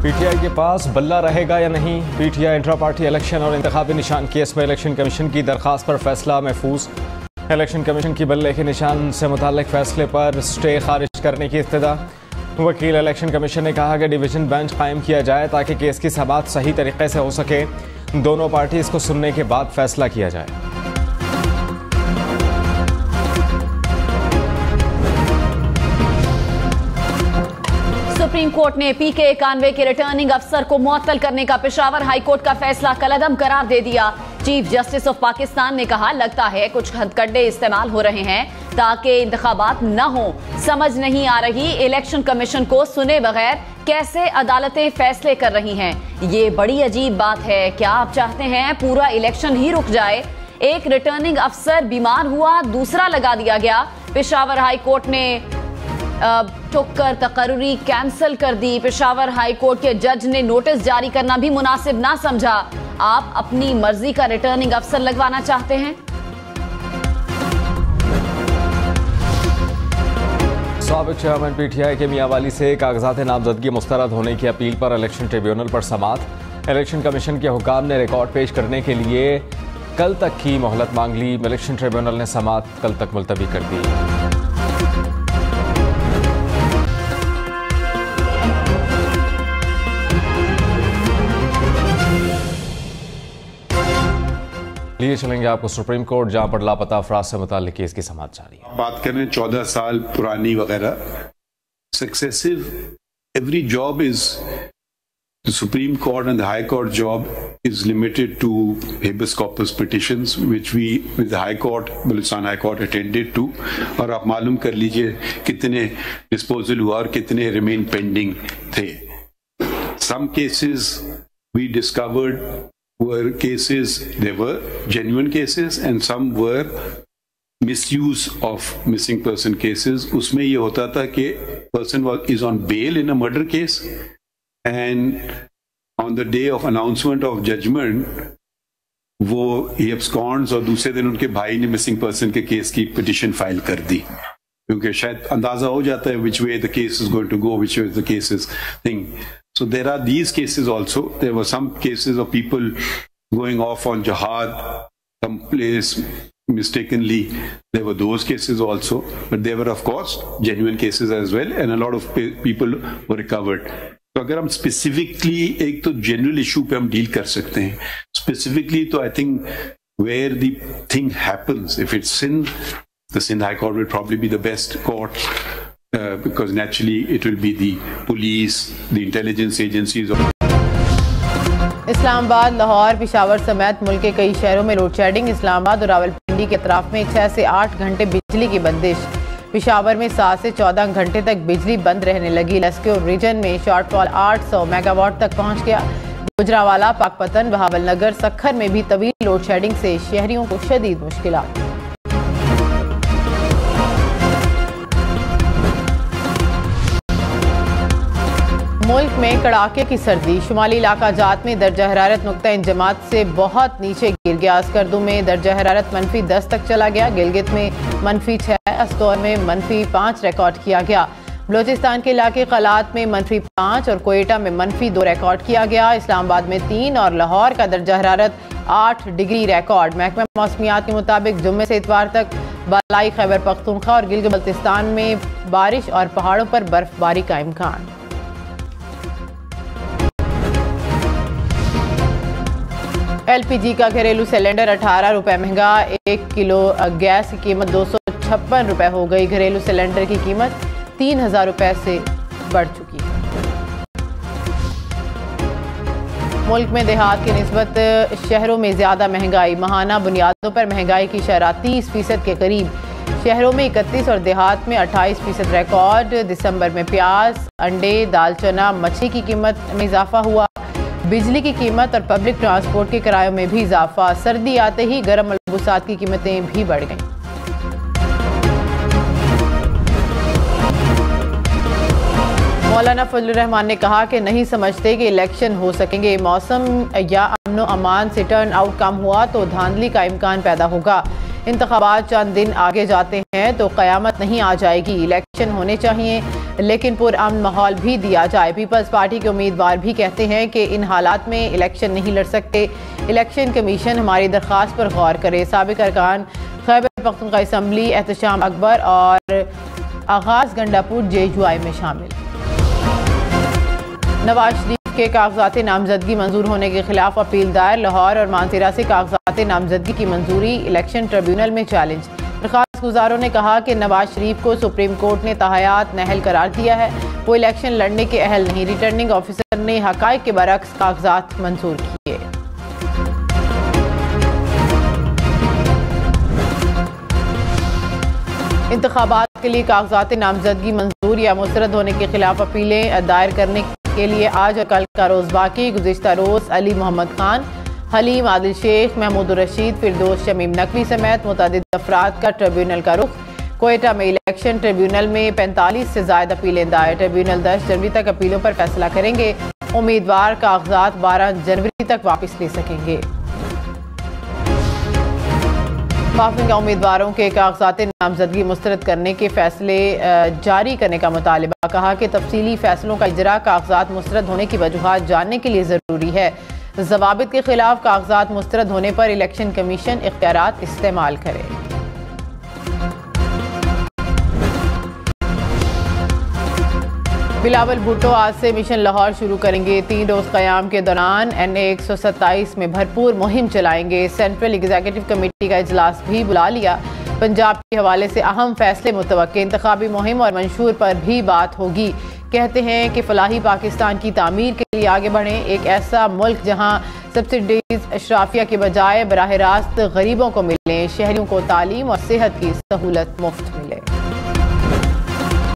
PTI के पास बल्ला रहेगा या नहीं? पीटीआई इंट्रा पार्टी इलेक्शन और इंतखाबी निशान केस में इलेक्शन कमीशन की दरखास्त पर फैसला महफूज। इलेक्शन कमीशन की बल्ले के निशान से मुताल्लिक फैसले पर स्टे खारिज करने की इब्तिदा। वकील इलेक्शन कमीशन ने कहा कि डिवीजन बेंच कायम किया जाए ताकि केस की समाअत सही तरीके से हो सके। दोनों पार्टीज को सुनने के बाद फैसला किया जाए। सुप्रीम कोर्ट ने पीके कानवे के रिटर्निंग अफसर को मुअत्तल करने का पेशावर हाई कोर्ट का फैसला कलअदम करार दे दिया। चीफ जस्टिस ऑफ पाकिस्तान ने कहा, लगता है कुछ हथकंडे इस्तेमाल हो रहे हैं ताकि इंतखाबात न हो। समझ नहीं आ रही इलेक्शन कमीशन को सुने बगैर कैसे अदालतें फैसले कर रही हैं। ये बड़ी अजीब बात है। क्या आप चाहते हैं पूरा इलेक्शन ही रुक जाए? एक रिटर्निंग अफसर बीमार हुआ, दूसरा लगा दिया गया। पेशावर हाई कोर्ट ने ठोकर तकर्री कैंसिल कर दी। पेशावर हाई कोर्ट के जज ने नोटिस जारी करना भी मुनासिब ना समझा। आप अपनी मर्जी का रिटर्निंग अफसर लगवाना चाहते हैं? साबिक चेयरमैन पीटीआई के मियांवाली से कागजात नामजदगी मुस्तरद होने की अपील पर इलेक्शन ट्रिब्यूनल पर समाअत। इलेक्शन कमीशन के हुकाम ने रिकॉर्ड पेश करने के लिए कल तक की मोहलत मांग ली। इलेक्शन ट्रिब्यूनल ने समाअत कल तक मुलतवी कर दी। लिए चलेंगे आपको सुप्रीम कोर्ट, जहां पर लापता अफराद से मुताल्लिक केस की समाअत जारी है। बात करें 14 साल पुरानी वगैरह successive every job is the supreme court and the high court job is limited to habeas corpus petitions which we with the high court Balochistan high court attended to. और आप मालूम कर लीजिए कितने डिस्पोजल हुआ और कितने रिमेन पेंडिंग थे। Some cases we discovered were cases, there were genuine cases and some were misuse of missing person cases. उसमें ये होता था कि person is on bail in a murder case and on the day of announcement of judgment वो he absconds और दूसरे दिन उनके भाई ने missing person के केस की petition फाइल कर दी, क्योंकि शायद अंदाजा हो जाता है which way the case is going to go, which way the case is thing. So there are these cases also. There were some cases of people going off on jihad someplace mistakenly. There were those cases also. But there were of course genuine cases as well and a lot of people were recovered. So अगर हम specifically एक तो general issue पे हम deal कर सकते हैं. Specifically तो I think where the thing happens, if it's Sindh, the Sindh High Court will probably be the best court. Because naturally it will be the police, the intelligence agencies. Islamabad, Lahore, Peshawar समेत मुल्क के कई शहरों में लोड शेडिंग। इस्लामाबाद और रावलपिंडी के अतराफ में 6 से 8 घंटे बिजली की बंदिश। पेशावर में 7 से 14 घंटे तक बिजली बंद रहने लगी। लस्क्योर रीजन में शॉर्टफॉल 800 मेगावाट तक पहुंच गया। गुजरावाला, पाकपतन, बहावल नगर, सखर में भी तवील लोड शेडिंग से शहरियों को शदीद मुश्किलात। मुल्क में कड़ाके की सर्दी। शुमाली इलाका जात में दर्जा हरारत नुक्ता इंजमात से बहुत नीचे गिर गया। अस्करदू में दर्जा हरारत -10 तक चला गया। गिलगित में -6, अस्तौर में -5 रिकॉर्ड किया गया। बलोचिस्तान के इलाके कलात में -5 और कोयटा में -2 रिकॉर्ड किया गया। इस्लामाबाद में 3 और लाहौर का दर्जा हरारत 8 डिग्री रिकॉर्ड। महकमा मौसमियात के मुताबिक जुम्मे से इतवार तक बालाई खैबर पख्तूनख्वा और गिलगित बल्तिस्तान में बारिश और पहाड़ों पर बर्फबारी का इम्कान। LPG का घरेलू सिलेंडर 18 रुपये महंगा। 1 किलो गैस की कीमत 256 रुपये हो गई। घरेलू सिलेंडर की कीमत 3000 रुपये से बढ़ चुकी है। मुल्क में देहात की निस्बत शहरों में ज़्यादा महंगाई। माहाना बुनियादों पर महंगाई की शरह 30% के करीब। शहरों में 31 और देहात में 28% रिकॉर्ड। दिसंबर में प्याज, अंडे, दाल चना, मछली की कीमत में इजाफा हुआ। बिजली की कीमत और पब्लिक ट्रांसपोर्ट के किरायों में भी इजाफा। सर्दी आते ही गर्म मलबूसात की कीमतें भी बढ़ गईं। मौलाना फजलुर रहमान ने कहा कि नहीं समझते कि इलेक्शन हो सकेंगे। मौसम या अमनो अमान से टर्न आउट कम हुआ तो धांधली का इम्कान पैदा होगा। इंतखाबात चंद दिन आगे जाते हैं तो क़यामत नहीं आ जाएगी। इलेक्शन होने चाहिए लेकिन पुरअमन माहौल भी दिया जाए। पीपल्स पार्टी के उम्मीदवार भी कहते हैं कि इन हालात में इलेक्शन नहीं लड़ सकते। इलेक्शन कमीशन हमारी दरख्वास्त पर गौर करे। साबिक अरकान खैबर पख्तूनख्वा असम्बली एहतशाम अकबर और आगाज गंडापुर जेजुआई में शामिल। नवाज शरीफ के कागजात नामजदगी मंजूर होने के खिलाफ अपील दायर। लाहौर और मानसरा से कागजात नामजदगी की मंजूरी इलेक्शन ट्रिब्यूनल में चैलेंज। दरख्वास्त गुजारों ने कहा कि नवाज शरीफ को सुप्रीम कोर्ट ने तहयात नाअहल करार दिया है, वो इलेक्शन लड़ने के अहल नहीं। रिटर्निंग ऑफिसर ने हकायक के बरक्स कागजात मंजूर किए। इंतखाबात के लिए कागजात नामजदगी मंजूर या मुस्तरद होने के खिलाफ अपीलें दायर करने के लिए आज और कल का रोज बाकी। गुज़िश्ता रोज अली मोहम्मद खान, हलीम आदिल शेख, महमूद रशीद, फिरदौस शमीम नकवी समेत मुतअद्दिद अफराद का ट्रिब्यूनल का रुख। कोयटा में इलेक्शन ट्रिब्यूनल में 45 से ज्यादा अपीलें दायर। ट्रिब्यूनल 10 जनवरी तक अपीलों पर फैसला करेंगे। उम्मीदवार कागजात 12 जनवरी तक वापस ले सकेंगे। वाफिंगा उम्मीदवारों के कागजात नामजदगी मुस्तरद करने के फैसले जारी करने का मुतालिबा। कहा कि तफसीली फैसलों का इजरा कागजात मुस्तरद होने की वजूहात जानने के लिए ज़रूरी है। ज़वाबित के खिलाफ कागजात मुस्तरद होने पर इलेक्शन कमीशन इख्तियारात इस्तेमाल करे। बिलावल भुट्टो आज से मिशन लाहौर शुरू करेंगे। 3 रोज क़याम के दौरान NA 127 में भरपूर मुहिम चलाएंगे। सेंट्रल एग्जीक्यूटिव कमेटी का इजलास भी बुला लिया। पंजाब के हवाले से अहम फैसले मुतवक्के। इंतखाबी मुहिम और मंशूर पर भी बात होगी। कहते हैं कि फलाही पाकिस्तान की तामीर के लिए आगे बढ़ें। एक ऐसा मुल्क जहां सब्सिडीज अशराफिया के बजाय बराह रास्त गरीबों को मिलें। शहरियों को तालीम और सेहत की सहूलत मुफ्त मिले।